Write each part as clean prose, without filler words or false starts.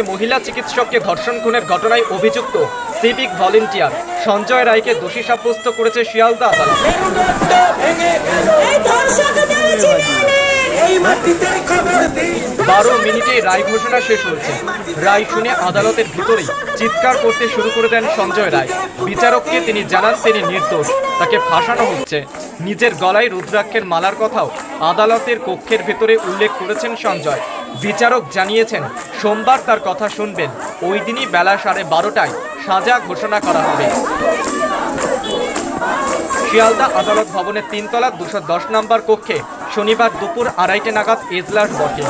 মহিলা চিকিৎসককে ধর্ষণ খুনের ঘটনায় অভিযুক্ত সিভিক ভলেন্টিয়ার সঞ্জয় রায়কে দোষী সাব্যস্ত করেছে শিয়ালদা আদালত। 12 মিনিটে রায় ঘোষণা শেষ হয়েছে। রায় শুনে আদালতের ভিতরেই চিৎকার করতে শুরু করে দেন সঞ্জয় রায়। বিচারককে তিনি জানান তিনি নির্দোষ, তাকে ফাঁসানো হচ্ছে। নিজের গলায় রুদ্রাক্ষের মালার কথাও আদালতের কক্ষের ভেতরে উল্লেখ করেছেন সঞ্জয়। বিচারক জানিয়েছেন সোমবার তার কথা শুনবেন। ওই দিনই বেলা 12:30টায় সাজা ঘোষণা করা হবে। শিয়ালদা আদালত ভবনের 3 তলা 210 নম্বর কক্ষে শনিবার দুপুর 2:30 নাগাদ এজলাস বসে।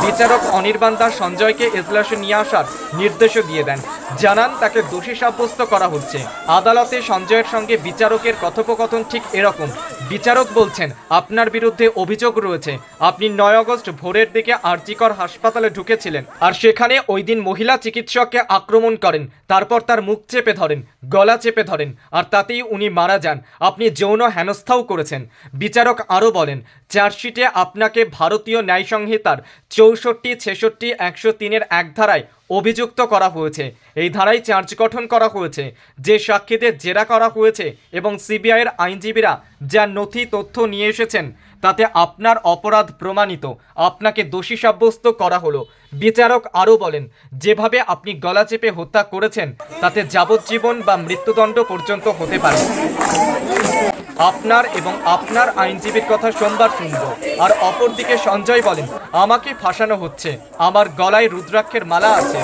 বিচারক অনির্বাণ দাস সঞ্জয়কে এজলাসে নিয়ে আসার নির্দেশও দিয়ে দেন, জানান তাকে দোষী সাব্যস্ত করা হচ্ছে। আদালতে সঞ্জয়ের সঙ্গে বিচারকের কথোপকথন ঠিক এরকম। বিচারক বলছেন, আপনার বিরুদ্ধে অভিযোগ রয়েছে আপনি 9 আগস্ট ভোরের দিকে আরজিকর হাসপাতালে ঢুকেছিলেন, আর সেখানে ওই দিন মহিলা চিকিৎসককে আক্রমণ করেন, তারপর তার মুখ চেপে ধরেন, গলা চেপে ধরেন, আর তাতেই উনি মারা যান। আপনি যৌন হেনস্থাও করেছেন। বিচারক আরও বলেন, চার্জশিটে আপনাকে ভারতীয় ন্যায় সংহিতার 64, 66, 103-এর এক ধারায় অভিযুক্ত করা হয়েছে। এই ধারায় চার্জ গঠন করা হয়েছে। যে সাক্ষীদের জেরা করা হয়েছে এবং সিবিআইয়ের আইনজীবীরা যা নথি তথ্য নিয়ে এসেছেন তাতে আপনার অপরাধ প্রমাণিত, আপনাকে দোষী সাব্যস্ত করা হলো। বিচারক আরও বলেন, যেভাবে আপনি গলা চেপে হত্যা করেছেন তাতে যাবজ্জীবন বা মৃত্যুদণ্ড পর্যন্ত হতে পারে। আপনার এবং আপনার আইনজীবীর কথা সোমবার শুনব। আর অপরদিকে সঞ্জয় বলেন, আমাকে ফাঁসানো হচ্ছে, আমার গলায় রুদ্রাক্ষের মালা আছে,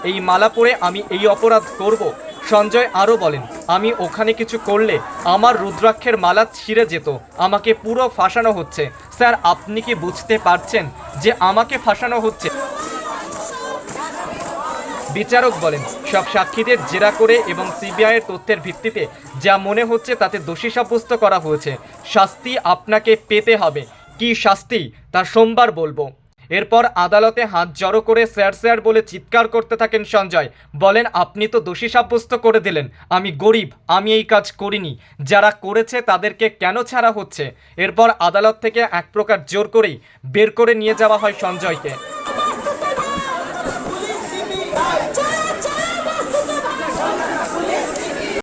এই মালা পরে আমি এই অপরাধ করব। সঞ্জয় আরও বলেন, আমি ওখানে কিছু করলে আমার রুদ্রাক্ষের মালা ছিঁড়ে যেত, আমাকে পুরো ফাঁসানো হচ্ছে। স্যার, আপনি কি বুঝতে পারছেন যে আমাকে ফাঁসানো হচ্ছে? বিচারক বলেন, সব সাক্ষীদের জেরা করে এবং সিবিআইয়ের তথ্যের ভিত্তিতে যা মনে হচ্ছে তাতে দোষী সাব্যস্ত করা হয়েছে। শাস্তি আপনাকে পেতে হবে। কি শাস্তি তা সোমবার বলবো। এরপর আদালতে হাত জড়ো করে স্যার স্যার বলে চিৎকার করতে থাকেন সঞ্জয়। বলেন, আপনি তো দোষী সাব্যস্ত করে দিলেন, আমি গরিব, আমি এই কাজ করিনি, যারা করেছে তাদেরকে কেন ছাড়া হচ্ছে? এরপর আদালত থেকে এক প্রকার জোর করেই বের করে নিয়ে যাওয়া হয় সঞ্জয়কে।